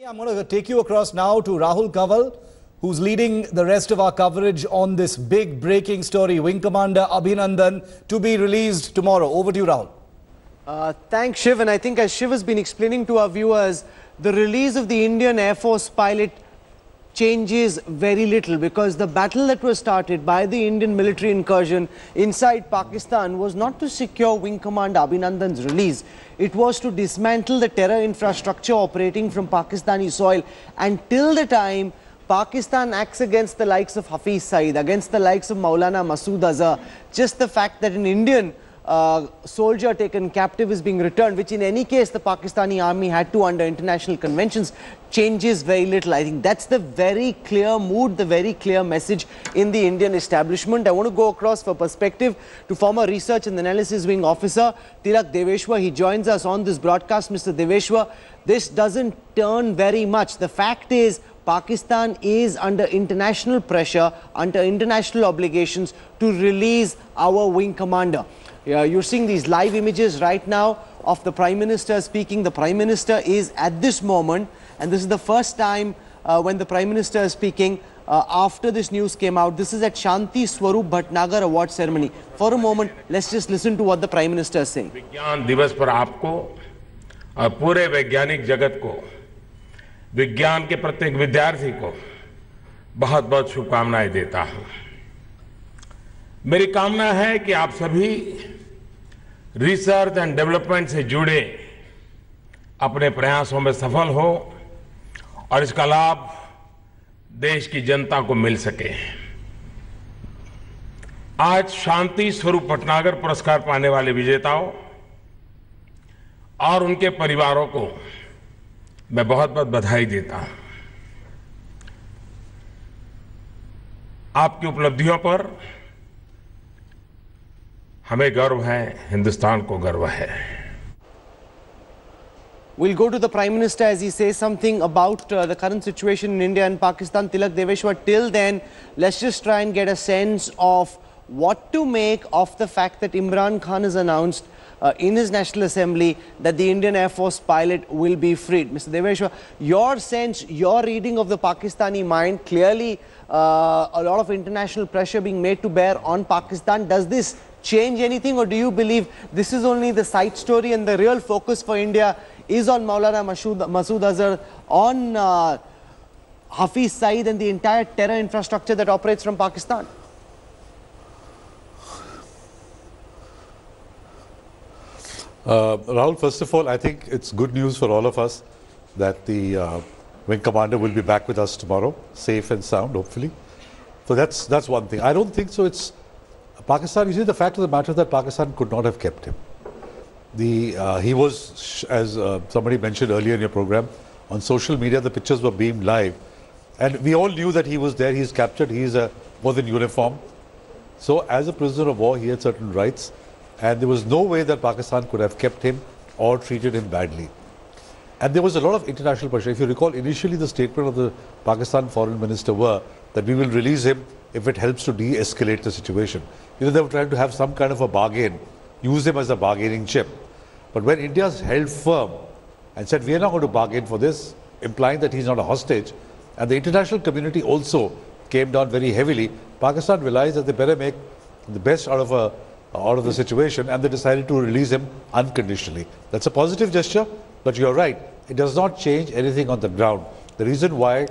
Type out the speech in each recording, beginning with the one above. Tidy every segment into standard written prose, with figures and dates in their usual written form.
I'm going to take you across now to Rahul Kanwal, who's leading the rest of our coverage on this big breaking story. Wing Commander Abhinandan to be released tomorrow. Over to you, Rahul. Thanks, Shiv. And I think as Shiv has been explaining to our viewers, the release of the Indian Air Force pilot changes very little, because the battle that was started by the Indian military incursion inside Pakistan was not to secure Wing Commander Abhinandan's release. It was to dismantle the terror infrastructure operating from Pakistani soil until the time Pakistan acts against the likes of Hafiz Saeed, against the likes of Maulana Masood Azhar. Just the fact that an Indian soldier taken captive is being returned, which in any case the Pakistani army had to under international conventions, changes very little. I think that's the very clear mood, the very clear message in the Indian establishment. I want to go across for perspective to former research and analysis wing officer Tilak Deveshwar. He joins us on this broadcast. Mr. Deveshwar, this doesn't turn very much. The fact is, Pakistan is under international pressure, under international obligations to release our wing commander. You're seeing these live images right now of the Prime Minister speaking. The Prime Minister is at this moment, and this is the first time when the Prime Minister is speaking after this news came out. This is at Shanti Swarup Bhatnagar award ceremony. For a moment, let's just listen to what the Prime Minister is saying. विज्ञान दिवस पर आपको और पूरे वैज्ञानिक जगत को, विज्ञान के प्रत्येक विद्यार्थी को बहुत-बहुत शुभकामनाएं देता हूं। मेरी कामना है कि आप सभी रिसर्च एंड डेवलपमेंट से जुड़े अपने प्रयासों में सफल हो और इसका लाभ देश की जनता को मिल सके। आज शांति स्वरूप भटनागर पुरस्कार पाने वाले विजेताओं और उनके परिवारों को मैं बहुत-बहुत बधाई देता हूं। आपकी उपलब्धियों पर हमें गर्व है, हिंदुस्तान को गर्व है। We'll go to the Prime Minister as he says something about the current situation in India and Pakistan. Tilak Deveshwar, till then, let's just try and get a sense of what to make of the fact that Imran Khan has announced in his National Assembly that the Indian Air Force pilot will be freed. Mr. Deveshwar, your sense, your reading of the Pakistani mind, clearly a lot of international pressure being made to bear on Pakistan. Does this change anything, or do you believe this is only the side story and the real focus for India is on Maulana Masood Azhar, on Hafiz Saeed and the entire terror infrastructure that operates from Pakistan? Rahul, first of all, I think it's good news for all of us that the Wing Commander will be back with us tomorrow, safe and sound, hopefully. So that's one thing. I don't think so. It's Pakistan. You see, the fact of the matter is that Pakistan could not have kept him. He was, as somebody mentioned earlier in your program, on social media, the pictures were beamed live, and we all knew that he was there. He's captured. He was in uniform. So, as a prisoner of war, he had certain rights. And there was no way that Pakistan could have kept him or treated him badly. And there was a lot of international pressure. If you recall, initially the statement of the Pakistan foreign minister were that we will release him if it helps to de-escalate the situation. You know, they were trying to have some kind of a bargain, use him as a bargaining chip. But when India's held firm and said, we are not going to bargain for this, implying that he's not a hostage, and the international community also came down very heavily, Pakistan realized that they better make the best out of the situation, and they decided to release him unconditionally. That's a positive gesture, but you're right, it does not change anything on the ground. The reason why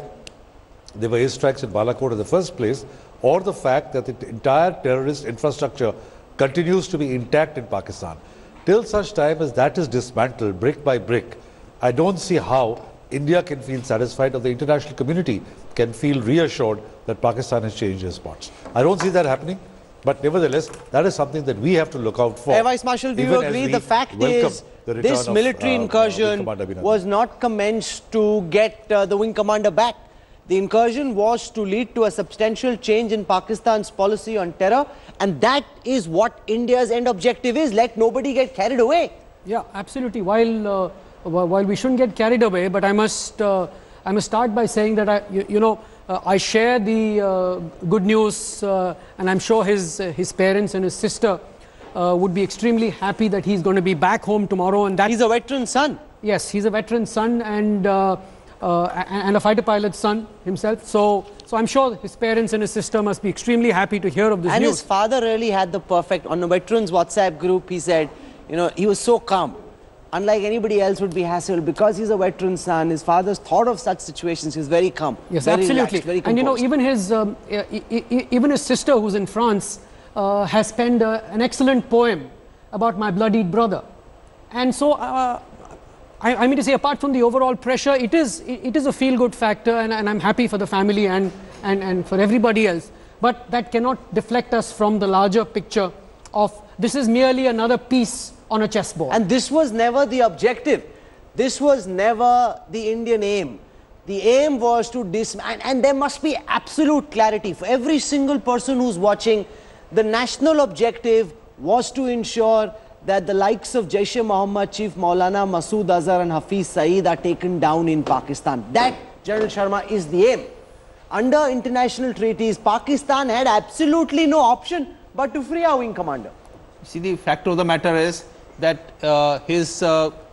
there were airstrikes in Balakot in the first place, or the fact that the entire terrorist infrastructure continues to be intact in Pakistan, till such time as that is dismantled brick by brick, I don't see how India can feel satisfied, or the international community can feel reassured that Pakistan has changed its spots. I don't see that happening. But nevertheless, that is something that we have to look out for. Air Vice Marshal, do you agree? The fact is, this military incursion was not commenced to get the Wing Commander back. The incursion was to lead to a substantial change in Pakistan's policy on terror, and that is what India's end objective is. Let nobody get carried away. Yeah, absolutely. While we shouldn't get carried away, but I must start by saying that I share the good news, and I'm sure his parents and his sister would be extremely happy that he's going to be back home tomorrow. And that he's a veteran son. Yes, he's a veteran son, and and a fighter pilot's son himself. So I'm sure his parents and his sister must be extremely happy to hear of this and news. His father really had the perfect, on the veterans WhatsApp group, he said, you know, he was so calm. Unlike anybody else would be hassled, because he's a veteran son, his father's thought of such situations, he's very calm. Yes, very absolutely. Relaxed, very and you know, composed. even his sister, who's in France, has penned an excellent poem about my bloodied brother. And so, I mean to say, apart from the overall pressure, it is a feel-good factor, and I'm happy for the family and for everybody else. But that cannot deflect us from the larger picture of this is merely another piece on a chessboard. And this was never the objective. This was never the Indian aim. The aim was to and there must be absolute clarity for every single person who's watching. The national objective was to ensure that the likes of Jaish-e-Mohammed Chief Maulana Masood Azhar and Hafiz Saeed are taken down in Pakistan. That, General Sharma, is the aim. Under international treaties, Pakistan had absolutely no option but to free our wing commander. See, the fact of the matter is that his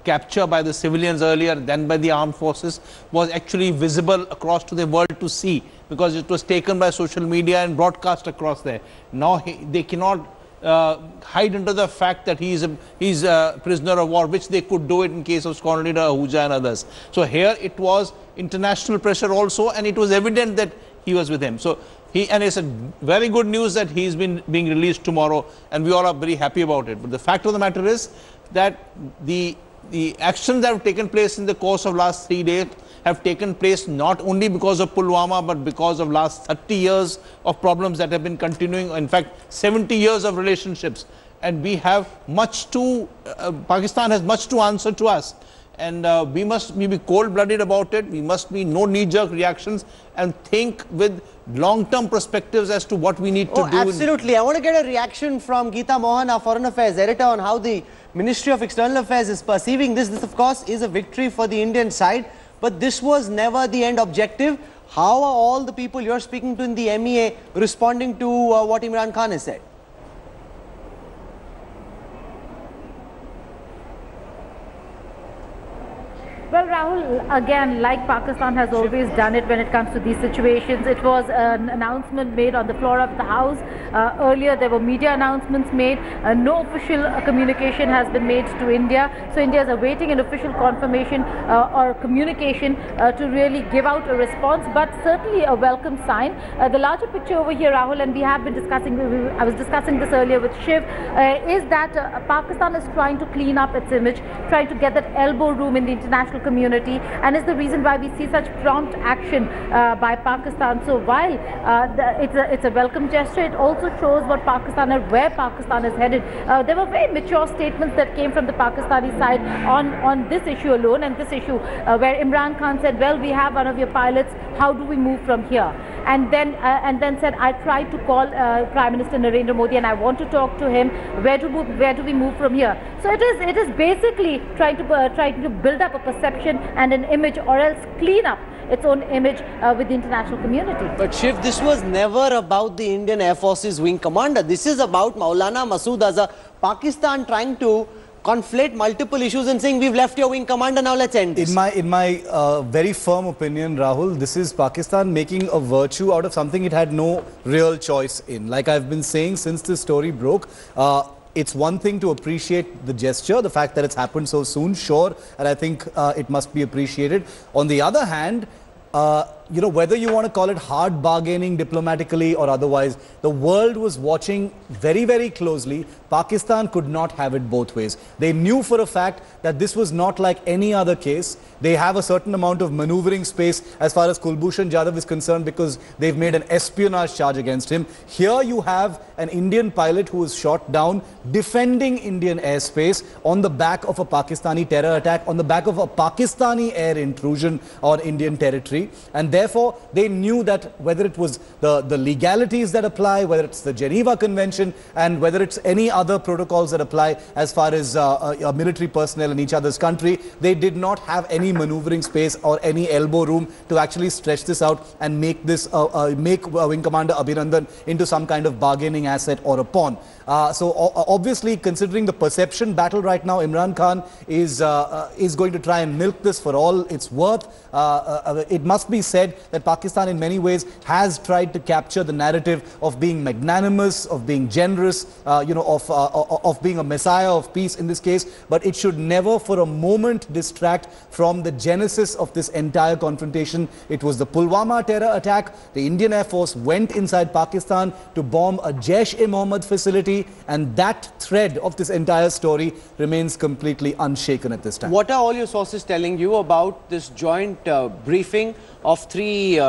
capture by the civilians earlier than by the armed forces was actually visible across to the world to see, because it was taken by social media and broadcast across there. Now they cannot hide under the fact that he's a prisoner of war, which they could do it in case of Squadron Leader Ahuja and others. So here it was international pressure also, and it was evident that he was with him. So and it's a very good news that he's being released tomorrow, and we all are very happy about it. But the fact of the matter is that the actions that have taken place in the course of last 3 days have taken place not only because of Pulwama, but because of last 30 years of problems that have been continuing, in fact 70 years of relationships. And we have much to, Pakistan has much to answer to us. And we must be cold-blooded about it. We must be no knee-jerk reactions and think with long-term perspectives as to what we need to do. Absolutely. I want to get a reaction from Geeta Mohan, our Foreign Affairs editor, on how the Ministry of External Affairs is perceiving this. This, of course, is a victory for the Indian side, but this was never the end objective. How are all the people you're speaking to in the MEA responding to what Imran Khan has said? Well, Rahul, again, like Pakistan has always done it when it comes to these situations, it was an announcement made on the floor of the House. Earlier, there were media announcements made. No official communication has been made to India. So India is awaiting an official confirmation or communication to really give out a response, but certainly a welcome sign. The larger picture over here, Rahul, and we have been discussing, I was discussing this earlier with Shiv, is that Pakistan is trying to clean up its image, trying to get that elbow room in the international community, and is the reason why we see such prompt action by Pakistan. So while it's a welcome gesture, it also shows what Pakistan and where Pakistan is headed. There were very mature statements that came from the Pakistani side on this issue alone, and this issue where Imran Khan said, well, we have one of your pilots, how do we move from here? And then said, I tried to call Prime Minister Narendra Modi and I want to talk to him. Where do we move from here? So it is basically trying to build up a perception and an image, or else clean up its own image with the international community. But Shiv, this was never about the Indian Air Force's wing commander. This is about Maulana Masood Azhar. Pakistan trying to conflate multiple issues and saying, we've left your wing commander, now let's end this. In my very firm opinion, Rahul, this is Pakistan making a virtue out of something it had no real choice in. Like I've been saying since this story broke, it's one thing to appreciate the gesture, the fact that it's happened so soon, sure, and I think it must be appreciated. On the other hand, you know, whether you want to call it hard bargaining diplomatically or otherwise, the world was watching very, very closely. Pakistan could not have it both ways. They knew for a fact that this was not like any other case. They have a certain amount of maneuvering space as far as Kulbhushan Jadhav is concerned, because they've made an espionage charge against him. Here you have an Indian pilot who was shot down defending Indian airspace on the back of a Pakistani terror attack, on the back of a Pakistani air intrusion on Indian territory. And therefore they knew that whether it was the legalities that apply, whether it's the Geneva Convention, and whether it's any other protocols that apply as far as military personnel in each other's country, they did not have any maneuvering space or any elbow room to actually stretch this out and make this Wing Commander Abhinandan into some kind of bargaining asset or a pawn. So obviously, considering the perception battle right now, Imran Khan is going to try and milk this for all it's worth. It must be said that Pakistan in many ways has tried to capture the narrative of being magnanimous, of being generous, of being a messiah of peace in this case, but it should never for a moment distract from the genesis of this entire confrontation. It was the Pulwama terror attack. The Indian Air Force went inside Pakistan to bomb a Jaish-e-Mohammed facility, and that thread of this entire story remains completely unshaken at this time. What are all your sources telling you about this joint briefing of three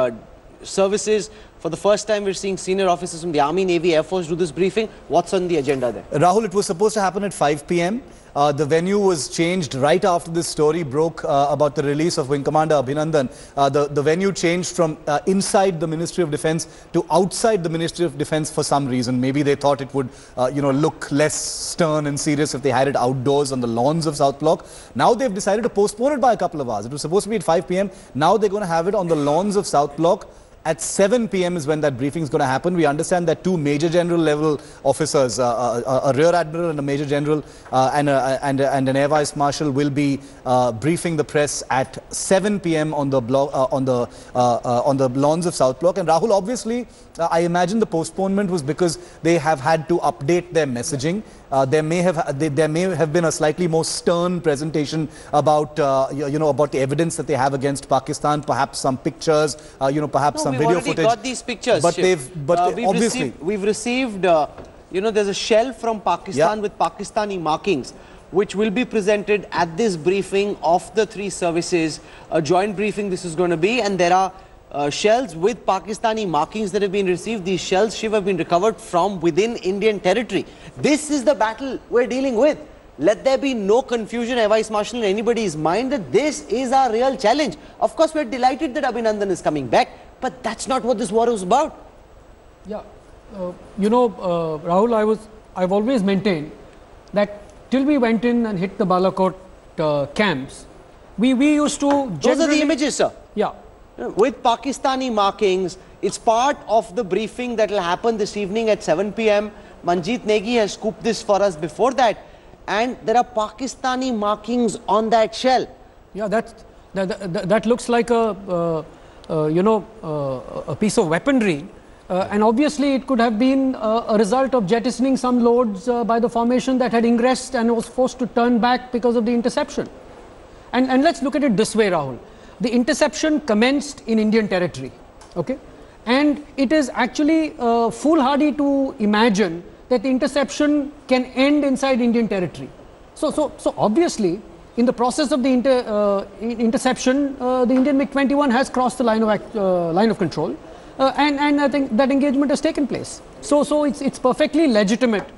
services? For the first time, we're seeing senior officers from the Army, Navy, Air Force do this briefing. What's on the agenda there? Rahul, it was supposed to happen at 5 p.m. The venue was changed right after this story broke about the release of Wing Commander Abhinandan. The venue changed from inside the Ministry of Defence to outside the Ministry of Defence for some reason. Maybe they thought it would, look less stern and serious if they had it outdoors on the lawns of South Block. Now they've decided to postpone it by a couple of hours. It was supposed to be at 5 p.m. Now they're going to have it on the lawns of South Block. At 7 p.m. is when that briefing is going to happen. We understand that two Major General level officers, a Rear Admiral and a Major General and an Air Vice Marshal will be briefing the press at 7 p.m. on the lawns of South Block. And Rahul, obviously, I imagine the postponement was because they have had to update their messaging. There may have been a slightly more stern presentation about about the evidence that they have against Pakistan. Perhaps some pictures, perhaps some video footage. We've already got these pictures. But we've received, there's a shell from Pakistan with Pakistani markings, which will be presented at this briefing of the three services. A joint briefing this is going to be, and there are shells with Pakistani markings that have been received. These shells, Shiv, have been recovered from within Indian territory. This is the battle we're dealing with. Let there be no confusion, Air Vice Marshal, in anybody's mind that this is our real challenge. Of course, we're delighted that Abhinandan is coming back, but that's not what this war is about. Yeah, Rahul, I've always maintained that till we went in and hit the Balakot camps, we used to. Those are the images, sir. Yeah. With Pakistani markings, it's part of the briefing that will happen this evening at 7 p.m. Manjeet Negi has scooped this for us before that, and there are Pakistani markings on that shell. Yeah, that looks like a piece of weaponry, and obviously it could have been a result of jettisoning some loads by the formation that had ingressed and was forced to turn back because of the interception. And let's look at it this way, Rahul. The interception commenced in Indian territory, okay? And it is actually foolhardy to imagine that the interception can end inside Indian territory. So obviously, in the process of the interception, the Indian MiG-21 has crossed the line of control, and I think that engagement has taken place. So it's perfectly legitimate.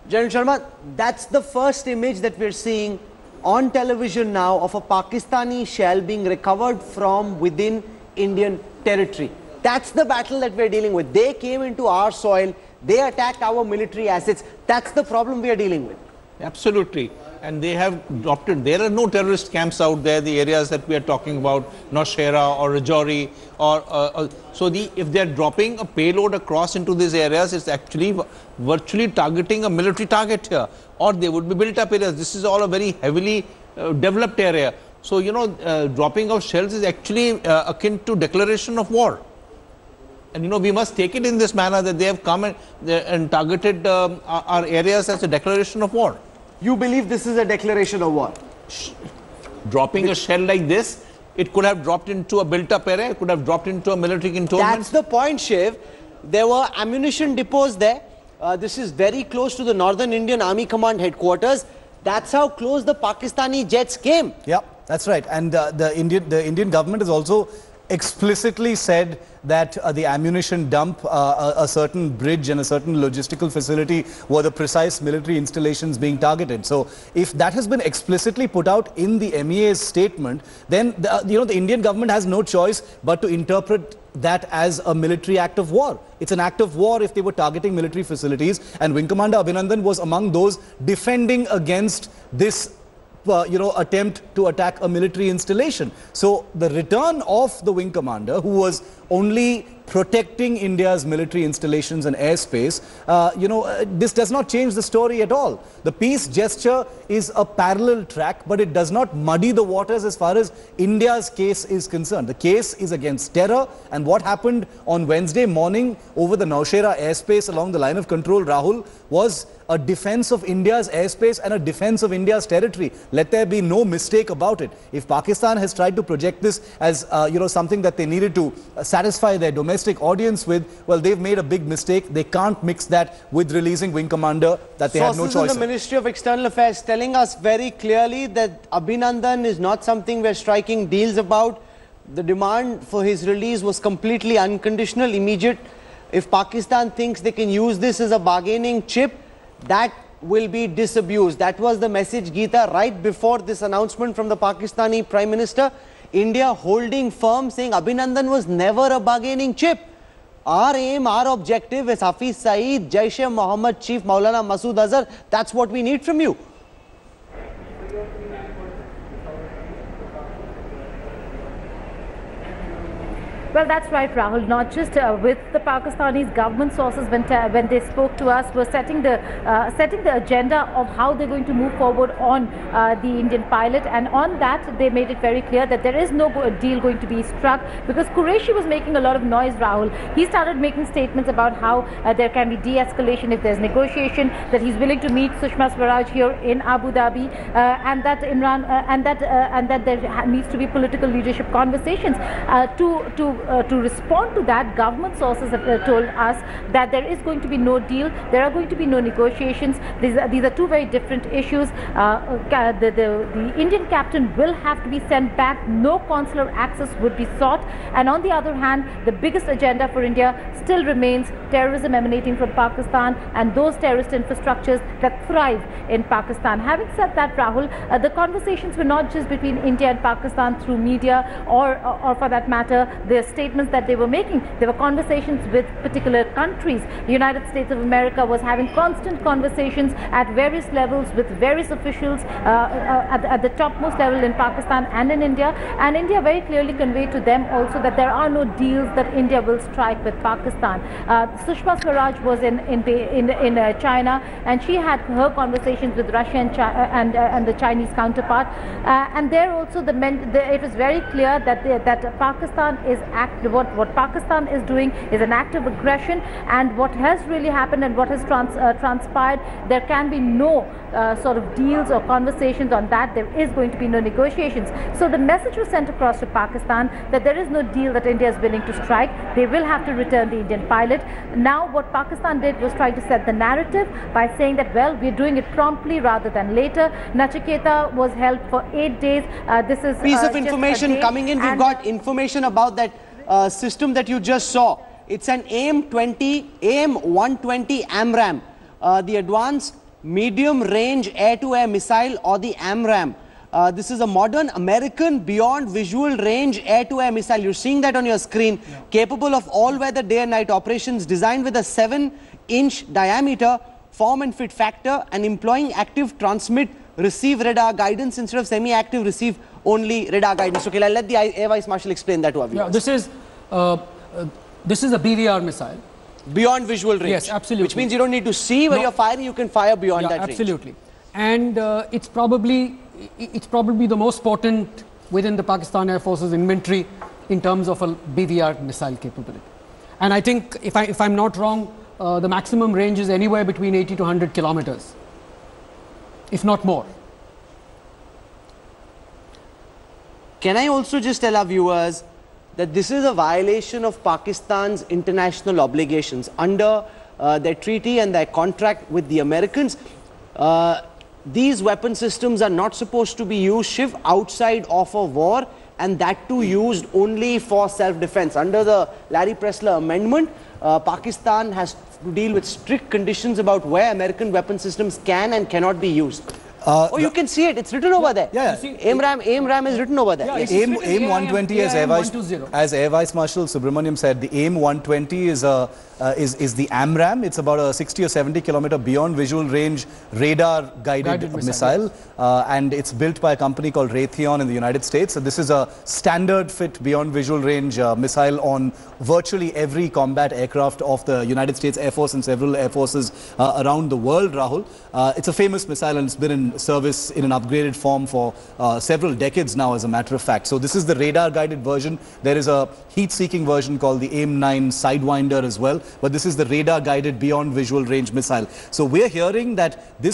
General Sharma, that's the first image that we're seeing on television now of a Pakistani shell being recovered from within Indian territory. That's the battle that we're dealing with. They came into our soil, they attacked our military assets. That's the problem we are dealing with. Absolutely. And they have dropped it. There are no terrorist camps out there, the areas that we are talking about, Naushera or Rajouri. If they are dropping a payload across into these areas, it's actually virtually targeting a military target here. Or they would be built up areas. This is all a very heavily developed area. So, dropping of shells is actually akin to declaration of war. And, we must take it in this manner that they have come and targeted our areas as a declaration of war. You believe this is a declaration of war? Dropping a shell like this, it could have dropped into a built-up area, it could have dropped into a military cantonment. That's the point, Shiv. There were ammunition depots there. This is very close to the Northern Indian Army Command headquarters. That's how close the Pakistani jets came. Yeah, that's right. And the Indian government has also explicitly said that the ammunition dump, a certain bridge and a certain logistical facility were the precise military installations being targeted. So if that has been explicitly put out in the MEA's statement, then the Indian government has no choice but to interpret that as a military act of war. It's an act of war if they were targeting military facilities, and Wing Commander Abhinandan was among those defending against this attempt to attack a military installation. So the return of the Wing Commander, who was only protecting India's military installations and airspace, this does not change the story at all. The peace gesture is a parallel track, but it does not muddy the waters as far as India's case is concerned. The case is against terror, and what happened on Wednesday morning over the Nowshera airspace along the line of control, Rahul, was a defense of India's airspace and a defense of India's territory. Let there be no mistake about it. If Pakistan has tried to project this as something that they needed to satisfy their domestic audience with, well, they've made a big mistake. They can't mix that with releasing Wing Commander that they had no choice. Sources in the Ministry of External Affairs telling us very clearly that Abhinandan is not something we're striking deals about. The demand for his release was completely unconditional, immediate. If Pakistan thinks they can use this as a bargaining chip, that will be disabused. That was the message, Geeta, right before this announcement from the Pakistani Prime Minister. India holding firm, saying Abhinandan was never a bargaining chip. Our aim, our objective is Hafiz Saeed, Jaish-e-Mohammed Chief Maulana Masood Azhar. That's what we need from you. Well, that's right, Rahul. Not just with the Pakistani government sources when they spoke to us, were setting the agenda of how they're going to move forward on the Indian pilot, and on that they made it very clear that there is no deal going to be struck, because Qureshi was making a lot of noise, Rahul. He started making statements about how there can be de-escalation if there's negotiation, that he's willing to meet Sushma Swaraj here in Abu Dhabi, and that Imran and that there needs to be political leadership conversations to respond to that. Government sources have told us that there is going to be no deal, there are going to be no negotiations. These are two very different issues. The Indian captain will have to be sent back, no consular access would be sought, and on the other hand, the biggest agenda for India still remains terrorism emanating from Pakistan and those terrorist infrastructures that thrive in Pakistan. Having said that, Rahul, the conversations were not just between India and Pakistan through media or for that matter the statements that they were making. There were conversations with particular countries. The United States of America was having constant conversations at various levels with various officials at the topmost level in Pakistan and in India, and India very clearly conveyed to them also that there are no deals that India will strike with Pakistan. Sushma Swaraj was in China, and she had her conversations with Russia and the Chinese counterpart, and there also it was very clear that Pakistan is what Pakistan is doing is an act of aggression, and what has really happened and what has transpired, there can be no sort of deals or conversations on that. There is going to be no negotiations. So the message was sent across to Pakistan that there is no deal that India is willing to strike. They will have to return the Indian pilot. Now what Pakistan did was try to set the narrative by saying that, well, we're doing it promptly rather than later. Nachiketa was held for 8 days. This is piece of information coming in. We've got information about that system that you just saw. It's an AIM-120 AMRAAM, the Advanced Medium Range Air-to-Air Missile, or the AMRAAM. This is a modern American beyond visual range air-to-air missile. You're seeing that on your screen, capable of all-weather day and night operations, designed with a 7-inch diameter, form and fit factor, and employing active transmit receive radar guidance instead of semi-active receive only radar guidance. Okay, I'll let the Air Vice Marshal explain that to our viewers. Yeah, this is a BVR missile. Beyond visual range. Yes, absolutely. Which means you don't need to see where you're firing, you can fire beyond that range. Absolutely. And it's probably the most potent within the Pakistan Air Force's inventory in terms of a BVR missile capability. And I think, if I'm not wrong, the maximum range is anywhere between 80 to 100 kilometers, if not more. Can I also just tell our viewers that this is a violation of Pakistan's international obligations under their treaty and their contract with the Americans. these weapon systems are not supposed to be used, Shiv, outside of a war, and that too used only for self-defense. Under the Larry Pressler amendment, Pakistan has to deal with strict conditions about where American weapon systems can and cannot be used. Oh, you can see it. It's written over there. Yeah. AIM-RAM is written over there. Yeah, Yes. AIM 120, as Air Vice Marshal Subramaniam said, the AIM 120 is the AMRAM. It's about a 60 or 70 kilometer beyond visual range radar guided missile, and it's built by a company called Raytheon in the United States. So this is a standard fit beyond visual range missile on virtually every combat aircraft of the United States Air Force and several air forces around the world, Rahul. It's a famous missile and it's been in service in an upgraded form for several decades now, as a matter of fact. So this is the radar guided version. There is a heat seeking version called the AIM-9 Sidewinder as well, but this is the radar guided beyond visual range missile. So we're hearing that the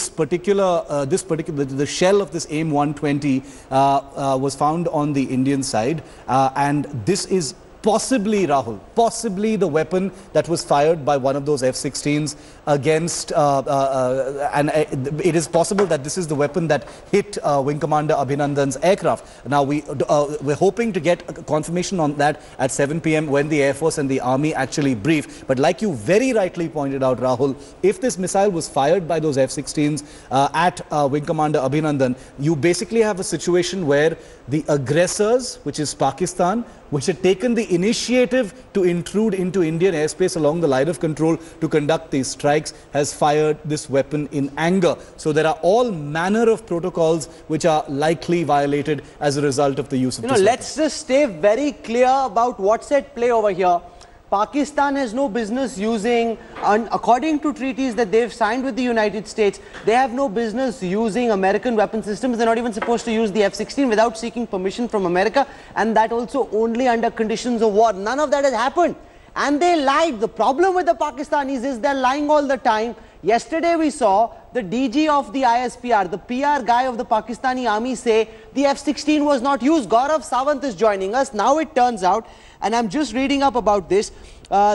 shell of this AIM 120 was found on the Indian side, and this is possibly, Rahul, possibly the weapon that was fired by one of those F-16s against, and it is possible that this is the weapon that hit Wing Commander Abhinandan's aircraft. Now, we're hoping to get confirmation on that at 7 p.m. when the Air Force and the Army actually brief. But like you very rightly pointed out, Rahul, if this missile was fired by those F-16s at Wing Commander Abhinandan, you basically have a situation where the aggressors, which is Pakistan, which had taken the initiative to intrude into Indian airspace along the line of control to conduct these strikes, has fired this weapon in anger. So there are all manner of protocols which are likely violated as a result of the use of this weapon. Let's just stay very clear about what's at play over here. Pakistan has no business using, according to treaties that they've signed with the United States, they have no business using American weapon systems. They're not even supposed to use the F-16 without seeking permission from America, and that also only under conditions of war. None of that has happened. And they lied. The problem with the Pakistanis is they're lying all the time. Yesterday we saw the DG of the ISPR, the PR guy of the Pakistani army, say the F-16 was not used. Gaurav Sawant is joining us. Now it turns out, and I'm just reading up about this,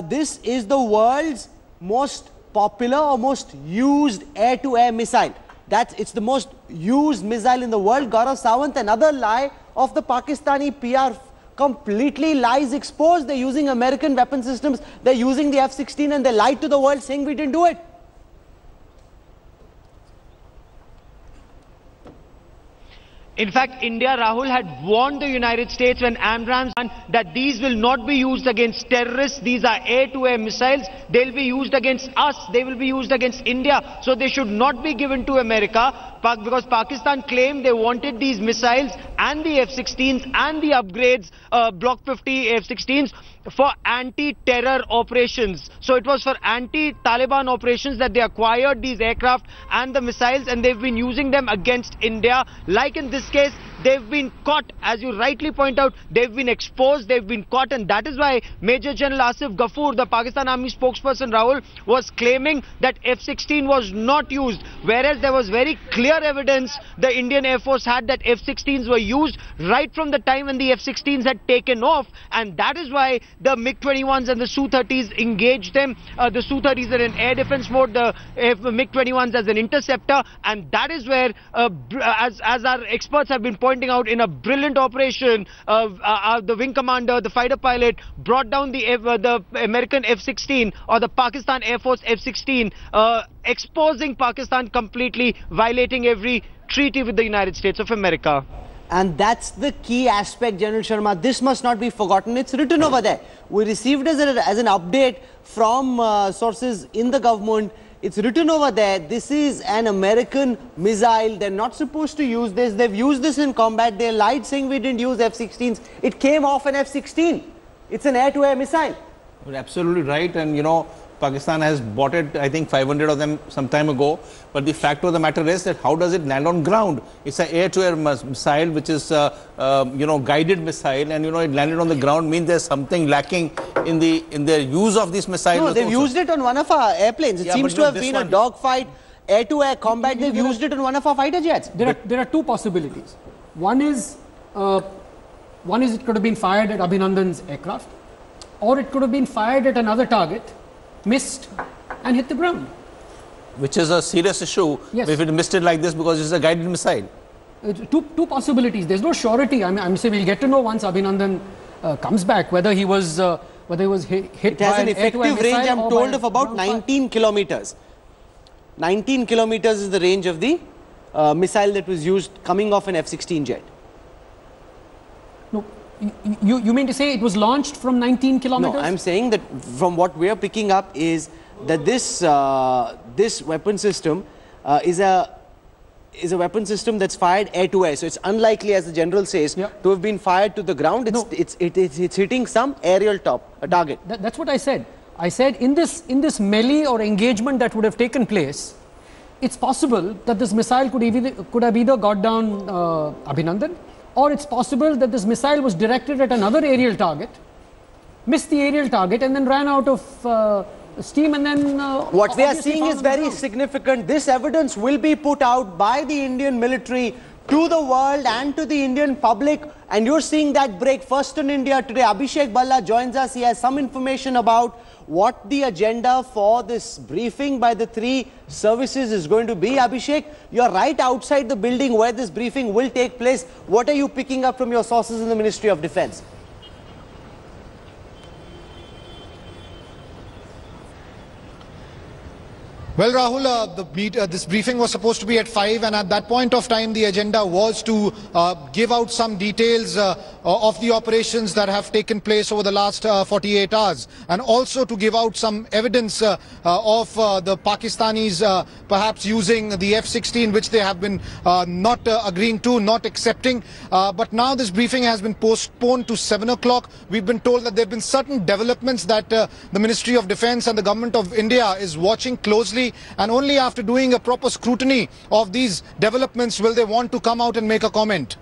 this is the world's most popular or most used air-to-air missile. It's the most used missile in the world. Gaurav Sawant, another lie of the Pakistani PR, completely lies exposed. They're using American weapon systems, they're using the F-16, and they lied to the world saying we didn't do it. In fact, India, Rahul, had warned the United States when AMRAAMs that these will not be used against terrorists. These are air-to-air missiles. They'll be used against us. They will be used against India. So they should not be given to America, because Pakistan claimed they wanted these missiles and the F-16s and the upgrades, Block 50 F-16s, for anti-terror operations. So it was for anti-Taliban operations that they acquired these aircraft and the missiles, and they've been using them against India. Like in this case, they've been caught, as you rightly point out, they've been exposed, they've been caught, and that is why Major General Asif Ghafoor, the Pakistan Army spokesperson, Rahul, was claiming that F-16 was not used, whereas there was very clear evidence the Indian Air Force had that F-16s were used right from the time when the F-16s had taken off, and that is why the MiG-21s and the Su-30s engaged them. The Su-30s are in air defense mode, the MiG-21s as an interceptor, and that is where, as our experts have been pointing out, in a brilliant operation, the wing commander, the fighter pilot, brought down the American F-16, or the Pakistan Air Force F-16, exposing Pakistan completely, violating every treaty with the United States of America. And that's the key aspect, General Sharma. This must not be forgotten. It's written over there. We received as an update from sources in the government. It's written over there. This is an American missile. They're not supposed to use this. They've used this in combat. They lied saying we didn't use F-16s. It came off an F-16. It's an air-to-air missile. You're absolutely right. And, you know, Pakistan has bought it, I think 500 of them some time ago. But the fact of the matter is that how does it land on ground? It's an air-to-air missile, which is, guided missile. And, you know, it landed on the ground means there's something lacking in their use of this missile. No, they've used it on one of our airplanes. It seems to have been a dogfight, air-to-air combat. They've used it on one of our fighter jets. There are two possibilities. One is it could have been fired at Abhinandan's aircraft, or it could have been fired at another target, missed, and hit the ground. which is a serious issue if it missed it like this, because it's a guided missile. Two possibilities. There's no surety. I'm saying we'll get to know once Abhinandan comes back whether he was hit it has an effective range, I'm told, of about 19 kilometers. 19 kilometers is the range of the missile that was used coming off an F-16 jet. No, you mean to say it was launched from 19 kilometers? No, I'm saying that from what we're picking up is that this this weapon system is a weapon system that's fired air to air. So it's unlikely, as the general says, to have been fired to the ground. It's hitting some aerial target. That's what I said. I said in this melee or engagement that would have taken place, it's possible that this missile could have either got down Abhinandan, or it's possible that this missile was directed at another aerial target, missed the aerial target, and then ran out of steam, and then what we are seeing is very significant. This evidence will be put out by the Indian military to the world and to the Indian public, and you're seeing that break first in India today. Abhishek Balla joins us. He has some information about what the agenda for this briefing by the three services is going to be. Abhishek, you're right outside the building where this briefing will take place. What are you picking up from your sources in the Ministry of Defence? Well, Rahul, this briefing was supposed to be at 5, and at that point of time the agenda was to give out some details of the operations that have taken place over the last 48 hours, and also to give out some evidence of the Pakistanis perhaps using the F-16, which they have been not agreeing to, not accepting. But now this briefing has been postponed to 7 o'clock. We've been told that there have been certain developments that the Ministry of Defence and the Government of India is watching closely, and only after doing a proper scrutiny of these developments will they want to come out and make a comment.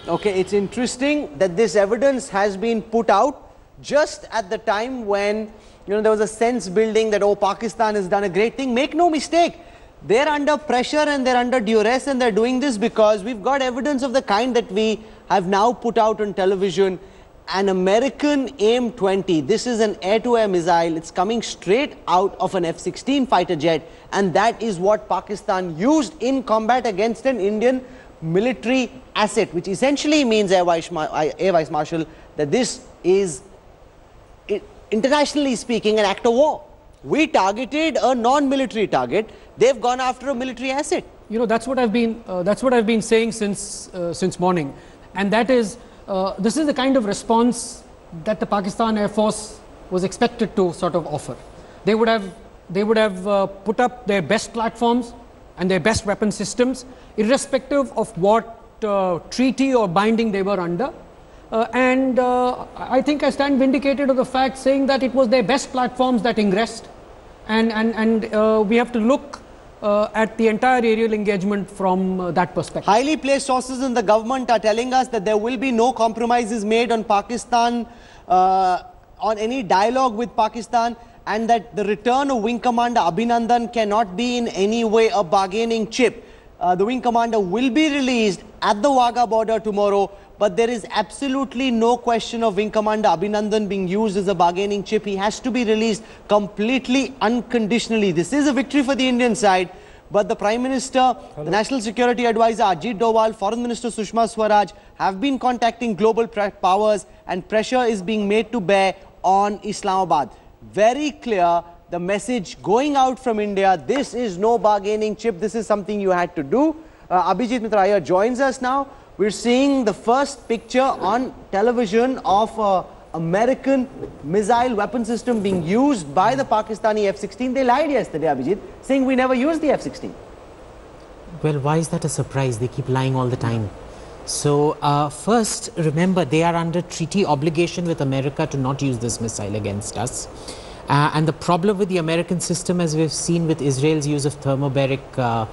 Okay, it's interesting that this evidence has been put out just at the time when, you know, there was a sense building that, oh, Pakistan has done a great thing. Make no mistake, they're under pressure and they're under duress, and they're doing this because we've got evidence of the kind that we have now put out on television. An American AIM-20, this is an air-to-air missile. It's coming straight out of an F-16 fighter jet, and that is what Pakistan used in combat against an Indian military asset, which essentially means, Air Vice Marshal, that this is, internationally speaking, an act of war. We targeted a non-military target. They've gone after a military asset. You know, that's what I've been saying since morning, and that is, this is the kind of response that the Pakistan Air Force was expected to sort of offer. They would have put up their best platforms and their best weapon systems, irrespective of what treaty or binding they were under. And I think I stand vindicated of the fact, saying that it was their best platforms that ingressed, and we have to look at the entire aerial engagement from that perspective. Highly placed sources in the government are telling us that there will be no compromises made on Pakistan, on any dialogue with Pakistan, and that the return of Wing Commander Abhinandan cannot be in any way a bargaining chip. The Wing Commander will be released at the Wagah border tomorrow, but there is absolutely no question of Wing Commander Abhinandan being used as a bargaining chip. He has to be released completely unconditionally. This is a victory for the Indian side, but the Prime Minister, the National Security Advisor Ajit Doval, Foreign Minister Sushma Swaraj have been contacting global powers, and pressure is being made to bear on Islamabad. Very clear, the message going out from India, this is no bargaining chip, this is something you had to do. Abhijit Mitra joins us now. We're seeing the first picture on television of American missile weapon system being used by the Pakistani F-16. They lied yesterday, Abhijit, saying we never used the F-16. Well, why is that a surprise? They keep lying all the time. So, first, remember, they are under treaty obligation with America to not use this missile against us. And the problem with the American system, as we've seen with Israel's use of thermobaric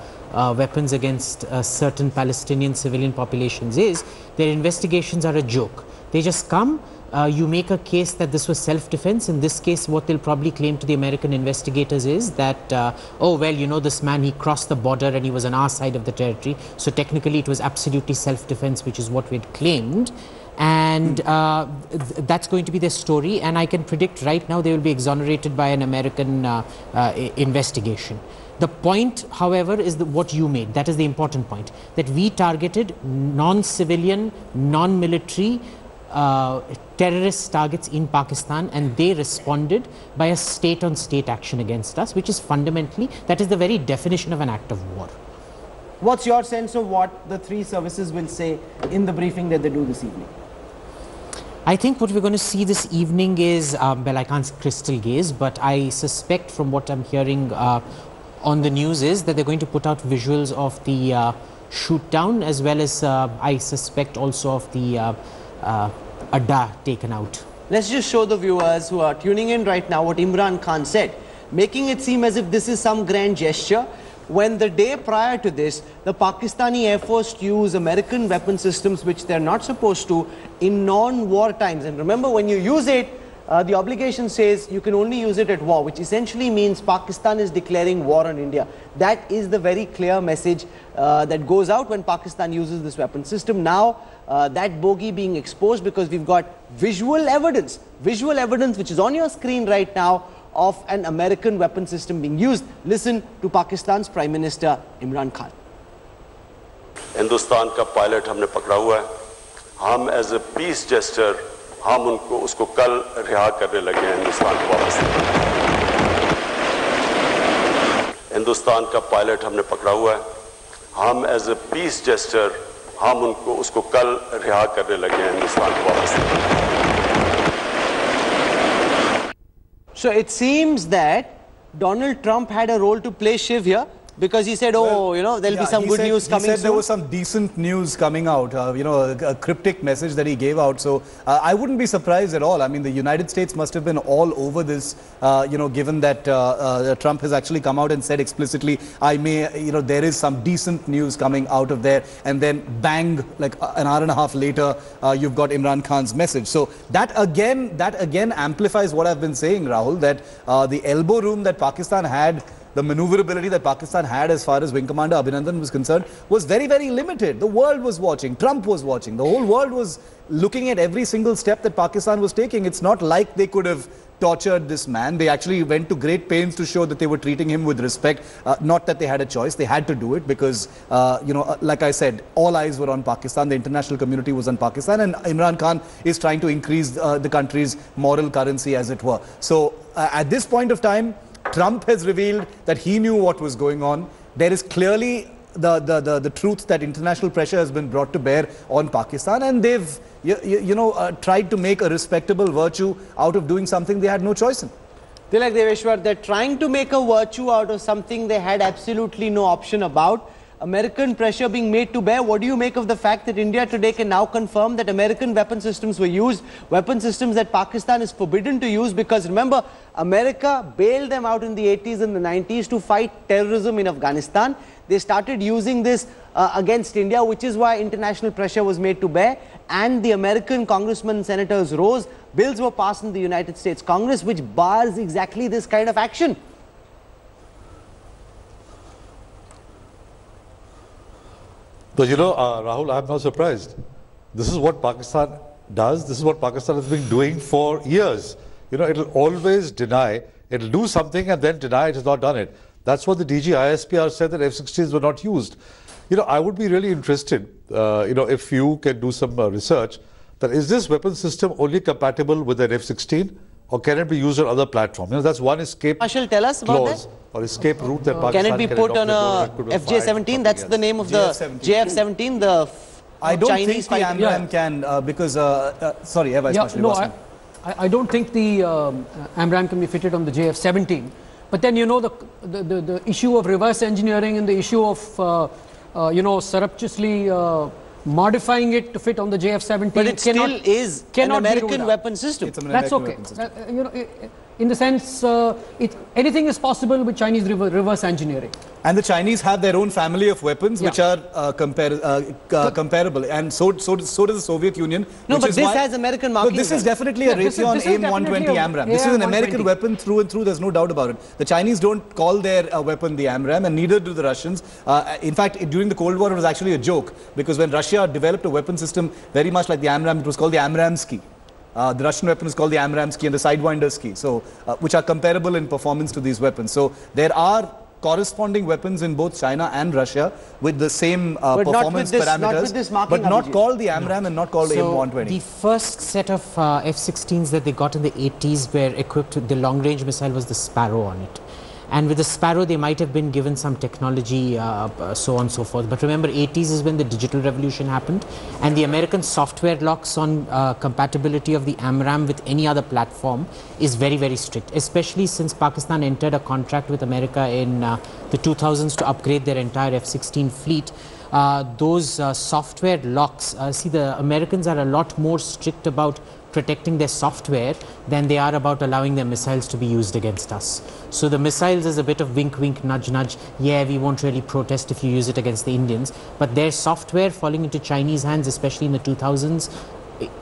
weapons against certain Palestinian civilian populations, is their investigations are a joke. They just come, you make a case that this was self-defense. In this case, what they'll probably claim to the American investigators is that, oh, well, you know, this man, he crossed the border and he was on our side of the territory. So technically it was absolutely self-defense, which is what we'd claimed. And that's going to be their story. And I can predict right now they will be exonerated by an American investigation. The point, however, is what you made. That is the important point, that we targeted non-civilian, non-military terrorist targets in Pakistan, and they responded by a state-on-state action against us, which is fundamentally, that is the very definition of an act of war. What's your sense of what the three services will say in the briefing that they do this evening? I think what we're going to see this evening is, well, I can't crystal gaze, but I suspect from what I'm hearing on the news is that they're going to put out visuals of the shoot down, as well as I suspect also of the Adda taken out. Let's just show the viewers who are tuning in right now what Imran Khan said, making it seem as if this is some grand gesture, when the day prior to this, the Pakistani Air Force used American weapon systems which they're not supposed to in non-war times. And remember, when you use it, the obligation says you can only use it at war, which essentially means Pakistan is declaring war on India. That is the very clear message that goes out when Pakistan uses this weapon system. Now, that bogey being exposed because we've got visual evidence which is on your screen right now of an American weapon system being used. Listen to Pakistan's Prime Minister Imran Khan. Hindustan का pilot हमने पकड़ा हुआ है. हम as a piece gesture हम उसको कल रिहा करने लगे हैं हिंदुस्तान को वापस. हिंदुस्तान का पायलट हमने पकड़ा हुआ है. हम एज ए पीस जेस्टर हम उसको कल रिहा करने लगे हैं हिंदुस्तान को वापस. So it seems that Donald Trump had a role to play, Shiv, here, because he said, oh, you know, there'll be some good news coming soon. He said there was some decent news coming out, you know, a cryptic message that he gave out. So I wouldn't be surprised at all. I mean, the United States must have been all over this, you know, given that Trump has actually come out and said explicitly, you know, there is some decent news coming out of there. And then bang, like an hour and a half later, you've got Imran Khan's message. So that again amplifies what I've been saying, Rahul, that the elbow room that Pakistan had, the maneuverability that Pakistan had as far as Wing Commander Abhinandan was concerned was very, very limited. The world was watching, Trump was watching, the whole world was looking at every single step that Pakistan was taking. It's not like they could have tortured this man. They actually went to great pains to show that they were treating him with respect. Not that they had a choice, they had to do it because, you know, like I said, all eyes were on Pakistan, the international community was on Pakistan, and Imran Khan is trying to increase the country's moral currency, as it were. So at this point of time, Trump has revealed that he knew what was going on. There is clearly the truth that international pressure has been brought to bear on Pakistan, and they've tried to make a respectable virtue out of doing something they had no choice in. Tilak Deveshwar, they're trying to make a virtue out of something they had absolutely no option about. American pressure being made to bear. What do you make of the fact that India today can now confirm that American weapon systems were used, weapon systems that Pakistan is forbidden to use? Because remember, America bailed them out in the 80s and the 90s to fight terrorism in Afghanistan. They started using this against India, which is why international pressure was made to bear. And the American congressmen and senators rose. Bills were passed in the United States Congress, which bars exactly this kind of action. But you know, Rahul, I'm not surprised. This is what Pakistan does. This is what Pakistan has been doing for years. You know, it'll always deny. It'll do something and then deny it has not done it. That's what the DG ISPR said, that F-16s were not used. You know, I would be really interested, you know, if you can do some research, that is this weapon system only compatible with an F-16? Or can it be used on other platforms? You know, that's one escape Marshal, tell us about clause that. Or escape route that Pakistan can it be put on a FJ-17? That's the name of the JF-17, the I don't Chinese think the AMRAAM can because, sorry, Vice Marshal. No, I don't think the AMRAAM can be fitted on the JF-17. But then, you know, the issue of reverse engineering and the issue of, you know, surreptitiously modifying it to fit on the JF-17. But it still is an American weapon system. That's okay. You know, in the sense, anything is possible with Chinese reverse engineering. And the Chinese have their own family of weapons which are comparable, and so does the Soviet Union. No, but this has American marking. This is definitely a Raytheon AIM-120 AMRAAM. This is an American weapon through and through. There's no doubt about it. The Chinese don't call their weapon the AMRAAM, and neither do the Russians. In fact, during the Cold War, it was actually a joke because when Russia developed a weapon system very much like the AMRAAM, it was called the AMRAAMsky. The Russian weapon is called the AMRAAMsky and the Sidewinder ski, so which are comparable in performance to these weapons. So there are corresponding weapons in both China and Russia with the same performance parameters, but not called the AMRAAM and not called the M120. The first set of F-16s that they got in the 80s were equipped with the long-range missile was the Sparrow on it. And with the Sparrow, they might have been given some technology, so on and so forth. But remember, 80s is when the digital revolution happened. And the American software locks on compatibility of the AMRAAM with any other platform is very, very strict. Especially since Pakistan entered a contract with America in the 2000s to upgrade their entire F-16 fleet. Those software locks, see, the Americans are a lot more strict about protecting their software than they are about allowing their missiles to be used against us. So the missiles is a bit of wink wink, nudge nudge, yeah, we won't really protest if you use it against the Indians, but their software falling into Chinese hands, especially in the 2000s,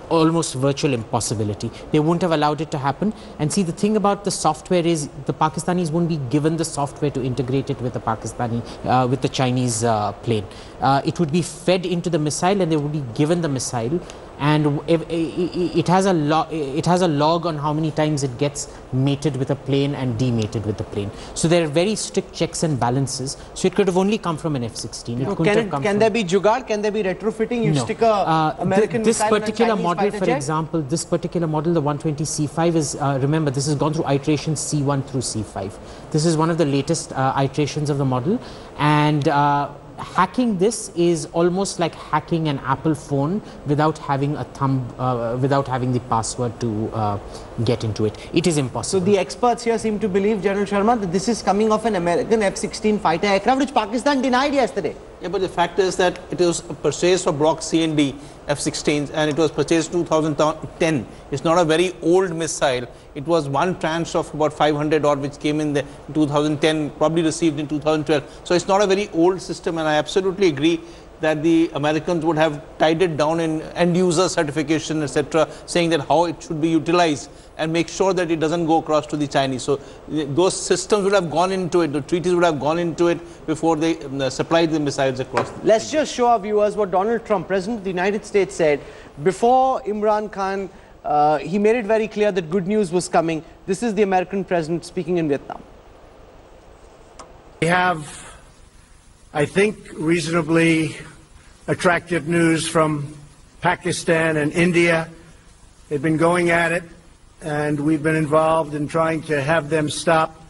almost virtual impossibility. They wouldn't have allowed it to happen. And see, the thing about the software is the Pakistanis won't be given the software to integrate it with the with the Chinese plane. It would be fed into the missile and they would be given the missile, and it has a log on how many times it gets mated with a plane and demated with the plane. So there are very strict checks and balances. So it could have only come from an F-16. Can there be jugaad? Can there be retrofitting? You stick a American this missile particular on a model, for example, this particular model, the 120C5 is, remember, this has gone through iterations C1 through C5. This is one of the latest iterations of the model, and hacking this is almost like hacking an Apple phone without having a without having the password to get into it. It is impossible. So the experts here seem to believe, General Sharma, that this is coming off an American F-16 fighter aircraft, which Pakistan denied yesterday. Yeah, but the fact is that it was purchased for Block C and D F-16s, and it was purchased in 2010. It's not a very old missile. It was one tranche of about 500 odd, which came in 2010, probably received in 2012. So it's not a very old system, and I absolutely agree that the Americans would have tied it down in end-user certification, etc., saying that how it should be utilized and make sure that it doesn't go across to the Chinese. So those systems would have gone into it, the treaties would have gone into it before they supplied the missiles across. Let's just show our viewers what Donald Trump, President of the United States, said before Imran Khan. He made it very clear that good news was coming. This is the American president speaking in Vietnam. We have, I think, reasonably attractive news from Pakistan and India. They've been going at it, and we've been involved in trying to have them stop.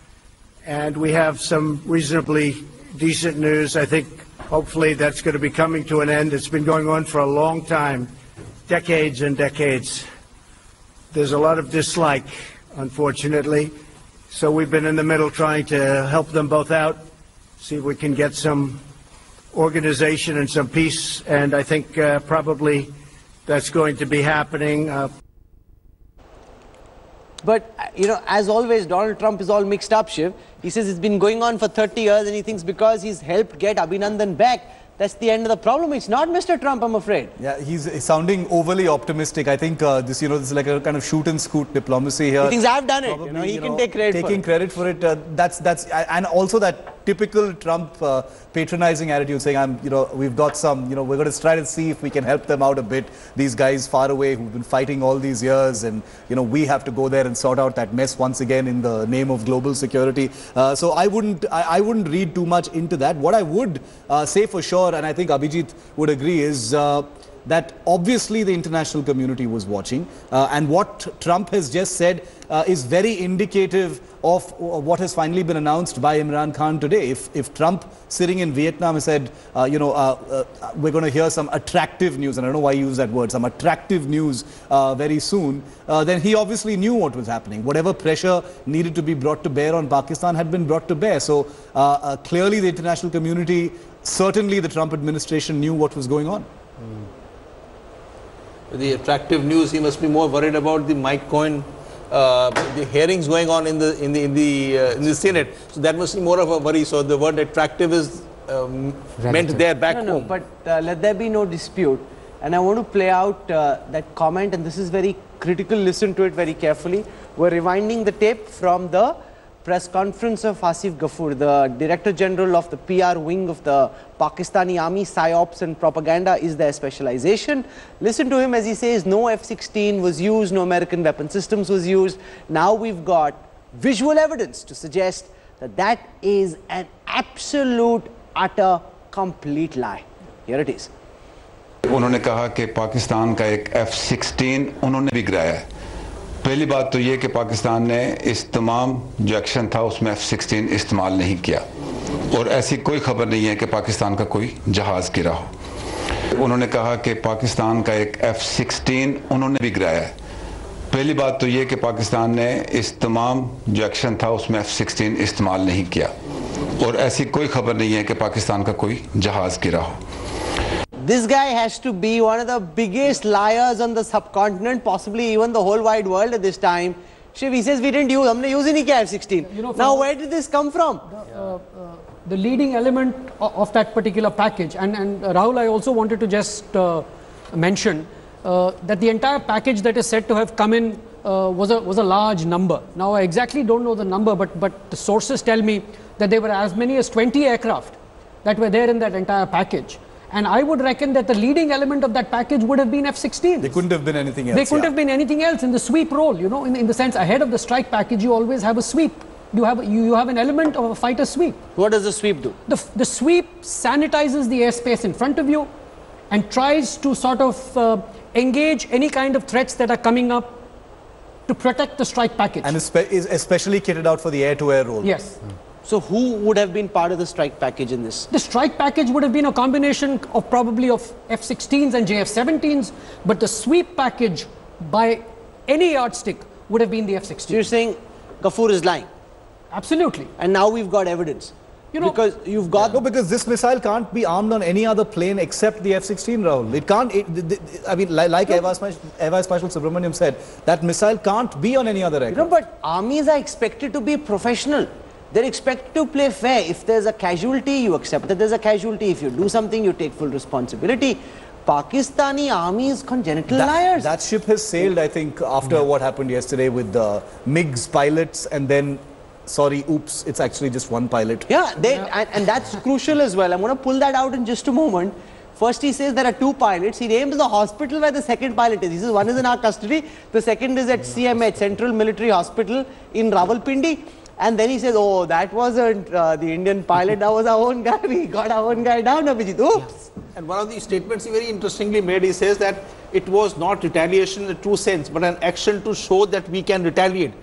And we have some reasonably decent news. I think, hopefully, that's going to be coming to an end. It's been going on for a long time, decades and decades. There's a lot of dislike, unfortunately. So we've been in the middle trying to help them both out, see if we can get some organization and some peace, and I think probably that's going to be happening. But, you know, as always, Donald Trump is all mixed up, Shiv. He says it's been going on for 30 years, and he thinks because he's helped get Abhinandan back, that's the end of the problem. It's not Mr. Trump, I'm afraid. Yeah, he's sounding overly optimistic. I think this is like a kind of shoot and scoot diplomacy here. He thinks I've done it. Probably, he can take credit for it. Taking credit for it. And also that typical Trump patronizing attitude, saying, we've got some, we're going to try to see if we can help them out a bit. These guys far away who've been fighting all these years, and we have to go there and sort out that mess once again in the name of global security. So I wouldn't read too much into that. What I would say for sure, and I think Abhijit would agree, is that obviously the international community was watching, and what Trump has just said is very indicative of what has finally been announced by Imran Khan today. If Trump sitting in Vietnam has said, we're going to hear some attractive news, and I don't know why you use that word, some attractive news very soon, then he obviously knew what was happening. Whatever pressure needed to be brought to bear on Pakistan had been brought to bear. So clearly the international community, certainly the Trump administration, knew what was going on. The attractive news, he must be more worried about the Mike Cohen, the hearings going on in the Senate. So that must be more of a worry. So the word attractive is meant there back home. But let there be no dispute. And I want to play out that comment, and this is very critical. Listen to it very carefully. We're rewinding the tape from the press conference of Asif Ghafoor, the Director General of the PR wing of the Pakistani Army. PSYOPs and propaganda is their specialization. Listen to him as he says no F-16 was used, no American weapon systems was used. Now we've got visual evidence to suggest that that is an absolute, utter, complete lie. Here it is. उन्होंने कहा कि पाकिस्तान का एक F-16 उन्होंने भी गिराया है। पहली बात तो ये कि पाकिस्तान ने इस तमाम जो एक्शन था उसमें F-16 इस्तेमाल नहीं किया और ऐसी कोई खबर नहीं है कि पाकिस्तान का कोई जहाज़ गिरा हो। उन्होंने कहा कि पाकिस्तान का एक F-16 उन्होंने भी गिराया है। पहली बात तो ये कि पाकिस्तान ने इस तमाम जो एक्शन था उसमें F-16 इस्तेमाल नहीं किया और ऐसी कोई खबर नहीं है कि पाकिस्तान का कोई जहाज़ गिरा हो। This guy has to be one of the biggest liars on the subcontinent, possibly even the whole wide world at this time. Shiv, he says we didn't use, हमने use ही नहीं किया F-16. Now where did this come from? The leading element of that particular package, and Rahul, I also wanted to just mention that the entire package that is said to have come in was a large number. Now I exactly don't know the number, but the sources tell me that there were as many as 20 aircraft that were there in that entire package. And I would reckon that the leading element of that package would have been F-16. They couldn't have been anything else. They couldn't have been anything else in the sweep role, you know, in the sense ahead of the strike package, you always have a sweep. You have an element of a fighter sweep. What does the sweep do? The sweep sanitizes the airspace in front of you and tries to sort of engage any kind of threats that are coming up to protect the strike package. And is especially kitted out for the air-to-air role. Yes. So who would have been part of the strike package in this? The strike package would have been a combination of probably of F-16s and JF-17s, but the sweep package by any yardstick would have been the F-16. So you're saying Ghafoor is lying? Absolutely. And now we've got evidence. You know, because you've got... No, because this missile can't be armed on any other plane except the F-16, Rahul. It can't, I mean, like Air Vice Marshal Subramaniam said, that missile can't be on any other aircraft. No, but armies are expected to be professional. They're expected to play fair. If there's a casualty, you accept that there's a casualty. If you do something, you take full responsibility. Pakistani army is congenital liars. That ship has sailed, I think, after what happened yesterday with the MiGs pilots, and then, sorry, oops, it's actually just one pilot. Yeah, and that's crucial as well. I'm going to pull that out in just a moment. First, he says there are two pilots. He names the hospital where the second pilot is. He says one is in our custody. The second is at CMH, Central Military Hospital in Rawalpindi. And then he says, oh, that wasn't the Indian pilot, that was our own guy. We got our own guy down, Abhijit. Oops. And one of the statements he very interestingly made, he says that it was not retaliation in the true sense, but an action to show that we can retaliate.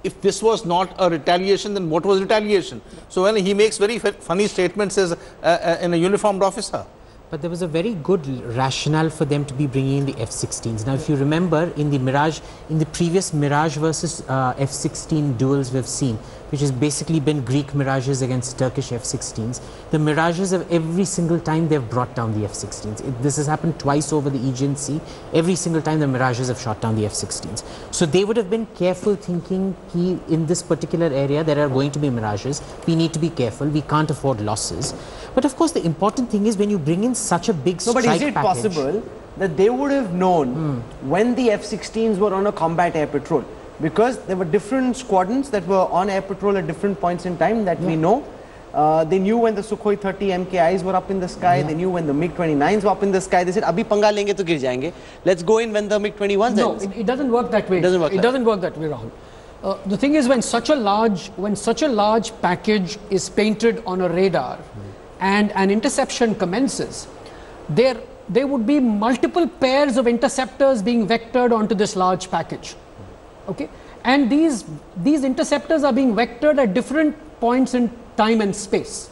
If this was not a retaliation, then what was retaliation? So when he makes very funny statements as in a uniformed officer. But there was a very good rationale for them to be bringing in the F-16s. Now, if you remember, in the Mirage, in the previous Mirage versus F-16 duels we've seen, which has basically been Greek Mirages against Turkish F-16s, the Mirages have every single time they've brought down the F-16s. This has happened twice over the Aegean Sea. Every single time the Mirages have shot down the F-16s. So they would have been careful, thinking in this particular area there are going to be Mirages. We need to be careful. We can't afford losses. But of course, the important thing is when you bring in such a big strike package... No, but is it possible that they would have known when the F-16s were on a combat air patrol? Because there were different squadrons that were on air patrol at different points in time that we know. They knew when the Sukhoi 30 MKIs were up in the sky. They knew when the MiG-29s were up in the sky. They said, abhi panga lenge to gir jayenge. Let's go in when the MiG-21s... No, it doesn't work that way. It doesn't work that way, Rahul. The thing is, when such a large package is painted on a radar and an interception commences, there would be multiple pairs of interceptors being vectored onto this large package. Okay, and these interceptors are being vectored at different points in time and space.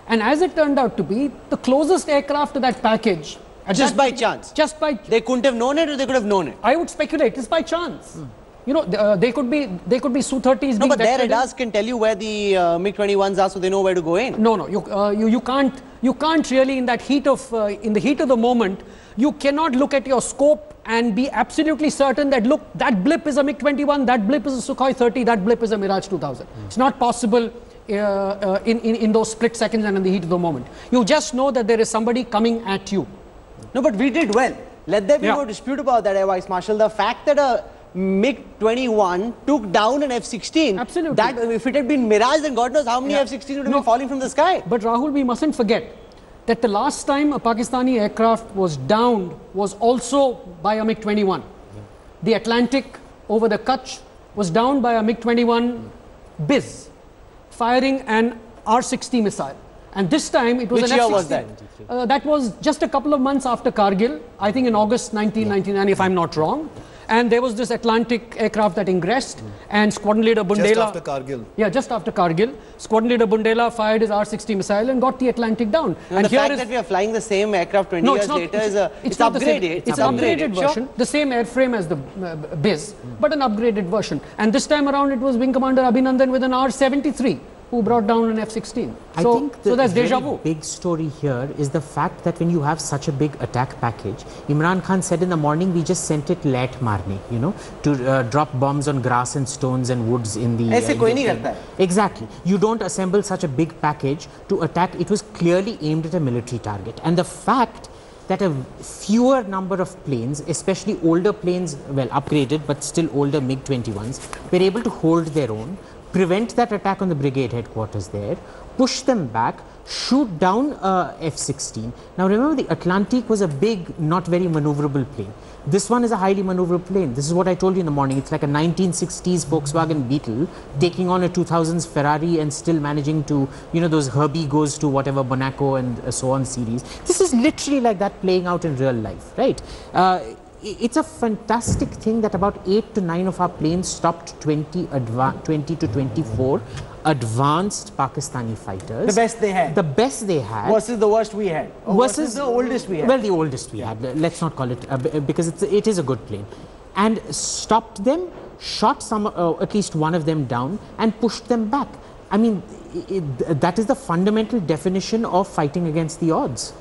And as it turned out to be, the closest aircraft to that package... Just by chance? Just by... They couldn't have known it, or they could have known it? I would speculate it's by chance. You know, they could be Su-30s. No, but their radars can tell you where the MiG-21s are, so they know where to go in. No, you can't really in the heat of the moment. You cannot look at your scope and be absolutely certain that look, that blip is a MiG-21, that blip is a Sukhoi 30, that blip is a Mirage 2000. It's not possible in those split seconds and in the heat of the moment. You just know that there is somebody coming at you. No, but we did well. Let there be no dispute about that, Air Vice Marshal. The fact that a MiG-21 took down an F-16. Absolutely. That if it had been Mirage, then God knows how many F-16 would have been falling from the sky. But Rahul, we mustn't forget that the last time a Pakistani aircraft was downed was also by a MiG-21. The Atlantic over the Kutch was downed by a MiG-21 Biz. firing an R-60 missile. And this time it was Which an year F-16. was that? That was just a couple of months after Kargil, I think in August 1999, if I'm not wrong. And there was this Atlantic aircraft that ingressed, and Squadron Leader Bundela... Just after Kargil. Yeah, just after Kargil. Squadron Leader Bundela fired his R-60 missile and got the Atlantic down. And the fact that we are flying the same aircraft 20 years later is it's upgraded. It's an upgraded version. The same airframe as the BIS, but an upgraded version. And this time around it was Wing Commander Abhinandan with an R-73. Who brought down an F-16. I think the that's deja vu. Big story here is the fact that when you have such a big attack package, Imran Khan said in the morning, we just sent it let marne, you know, to drop bombs on grass and stones and woods in the... Aise koi nahi karta hai. Exactly. You don't assemble such a big package to attack. It was clearly aimed at a military target. And the fact that a fewer number of planes, especially older planes, well upgraded, but still older MiG-21s, were able to hold their own, prevent that attack on the brigade headquarters there, push them back, shoot down F-16. Now remember, the Atlantic was a big, not very maneuverable plane. This one is a highly maneuverable plane. This is what I told you in the morning. It's like a 1960s Volkswagen Beetle taking on a 2000s Ferrari and still managing to, you know, those Herbie goes to whatever Monaco and so on series. This is literally like that playing out in real life, right? It's a fantastic thing that about 8 to 9 of our planes stopped 20 to 24 advanced Pakistani fighters. The best they had. The best they had. Versus the worst we had. Versus the oldest we had. Well, the oldest we had. Let's not call it, because it is a good plane. And stopped them, shot some, at least one of them down, and pushed them back. I mean, that is the fundamental definition of fighting against the odds.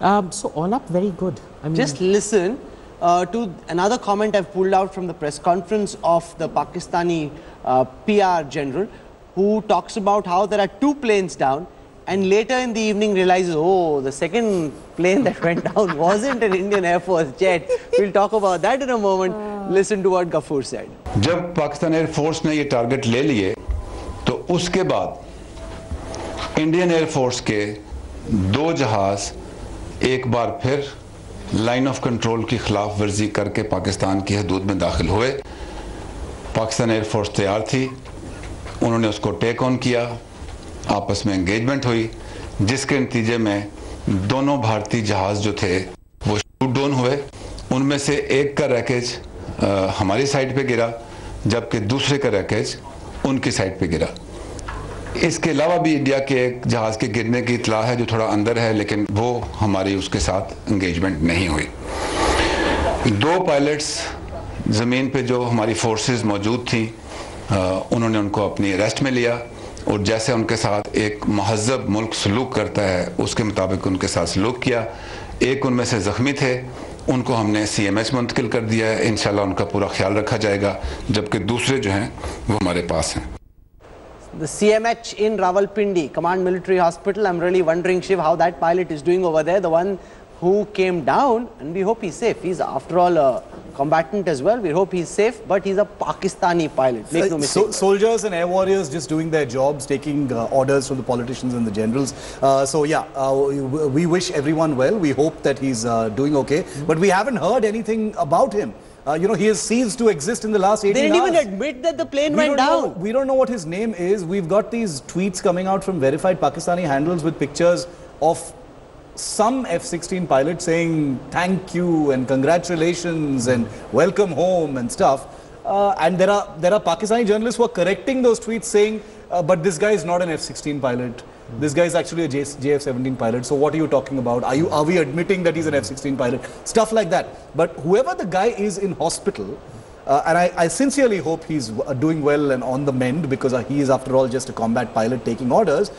So all up, very good. I mean, just listen to another comment I've pulled out from the press conference of the Pakistani PR general, who talks about how there are 2 planes down, and later in the evening realizes, oh, the second plane that went down wasn't an Indian Air Force jet. We'll talk about that in a moment. Listen to what Ghafoor said. जब Pakistan air force ने ये target ले लिए, तो उसके बाद Indian air force के 2 जहाज एक बार फिर लाइन ऑफ कंट्रोल की खिलाफ वर्जी करके पाकिस्तान की हदूद में दाखिल हुए। पाकिस्तान एयर फोर्स तैयार थी, उन्होंने उसको टेक ऑन किया, आपस में एंगेजमेंट हुई, जिसके नतीजे में दोनों भारतीय जहाज जो थे वो शूट डाउन हुए। उनमें से एक का रैकेज हमारी साइड पे गिरा, जबकि दूसरे का रैकेज उनकी साइड पे गिरा। इसके अलावा भी इंडिया के एक जहाज के गिरने की इतला है जो थोड़ा अंदर है, लेकिन वो हमारी उसके साथ एंगेजमेंट नहीं हुई। 2 पायलट्स ज़मीन पे जो हमारी फोर्सेस मौजूद थी, उन्होंने उनको अपनी अरेस्ट में लिया, और जैसे उनके साथ एक महज़ब मुल्क सलूक करता है उसके मुताबिक उनके साथ सलूक किया। एक उनमें से ज़ख्मी थे, उनको हमने CMH मुंतकिल कर दिया है, इंशाल्लाह उनका पूरा ख्याल रखा जाएगा, जबकि दूसरे जो हैं वो हमारे पास हैं। The CMH in Rawalpindi, Command Military Hospital. I'm really wondering, Shiv, how that pilot is doing over there. The one who came down, and we hope he's safe. He's, after all, a combatant as well. We hope he's safe, but he's a Pakistani pilot. Make no mistake. Soldiers and air warriors just doing their jobs, taking orders from the politicians and the generals. We wish everyone well. We hope that he's doing okay. But we haven't heard anything about him. You know, he has ceased to exist in the last 18 hours. They didn't even admit that the plane went down. We don't know what his name is. We've got these tweets coming out from verified Pakistani handles with pictures of some F-16 pilot saying thank you and congratulations and welcome home and stuff. And there are Pakistani journalists who are correcting those tweets saying, but this guy is not an F-16 pilot. This guy is actually a JF-17 pilot. So what are you talking about? Are we admitting that he's an F-16 pilot? Stuff like that. But whoever the guy is in hospital, and I sincerely hope he's doing well and on the mend, because he is, after all, just a combat pilot taking orders.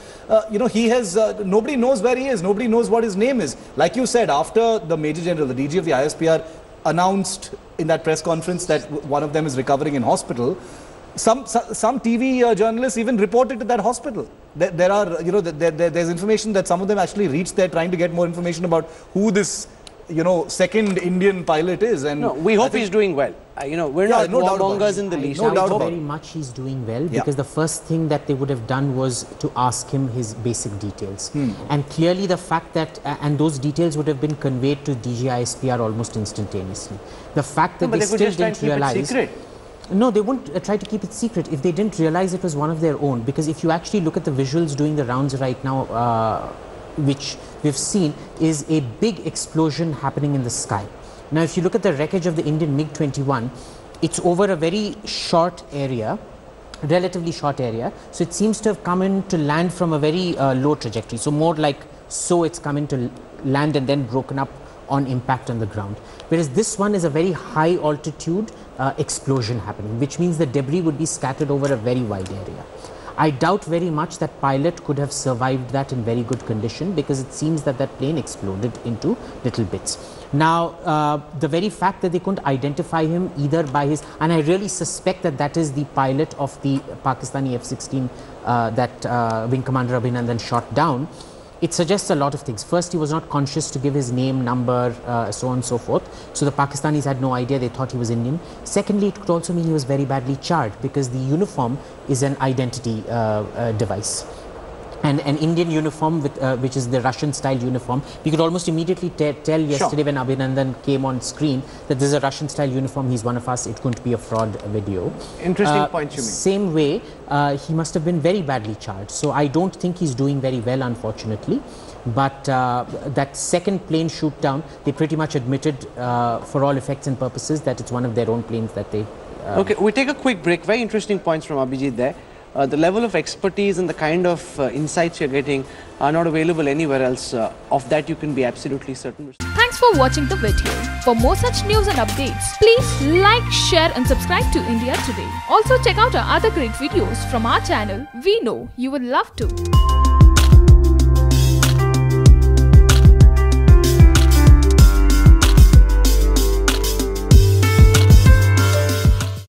You know, he has, nobody knows where he is. Nobody knows what his name is. Like you said, after the Major General, the DG of the ISPR, announced in that press conference that one of them is recovering in hospital, some TV journalists even reported to that hospital. There's information that some of them actually reached there trying to get more information about who this, second Indian pilot is. And no, we hope he's doing well. We're not warmongers in the least. No doubt very much he's doing well, because the first thing that they would have done was to ask him his basic details. And clearly the fact that, and those details would have been conveyed to DG ISPR almost instantaneously. The fact that they still didn't realize... No, they won't try to keep it secret if they didn't realize it was one of their own. Because if you actually look at the visuals doing the rounds right now, which we've seen, is a big explosion happening in the sky. Now, if you look at the wreckage of the Indian MiG-21, it's over a very short area, relatively short area. So it seems to have come in to land from a very low trajectory. So more like so it's come in to land and then broken up on impact on the ground. Whereas this one is a very high altitude explosion happening, which means the debris would be scattered over a very wide area. I doubt very much that pilot could have survived that in very good condition, because it seems that that plane exploded into little bits. Now, the very fact that they couldn't identify him either by his, and I really suspect that that is the pilot of the Pakistani F-16 that Wing Commander Abhinandan shot down, it suggests a lot of things. First, he was not conscious to give his name, number, so on and so forth. So the Pakistanis had no idea, they thought he was Indian. Secondly, it could also mean he was very badly charred, because the uniform is an identity device. And an Indian uniform, with, which is the Russian style uniform, we could almost immediately tell yesterday when Abhinandan came on screen that this is a Russian style uniform, he's one of us, it couldn't be a fraud video. Interesting point you made. Same way, he must have been very badly charged. So I don't think he's doing very well, unfortunately. But that second plane shoot down, they pretty much admitted for all effects and purposes that it's one of their own planes that they... Okay, we take a quick break. Very interesting points from Abhijit there. The level of expertise and the kind of insights you're getting are not available anywhere else. Of that you can be absolutely certain. Thanks for watching the video. For more such news and updates, please like, share and subscribe to India Today. Also check out our other great videos from our channel. We know you would love to.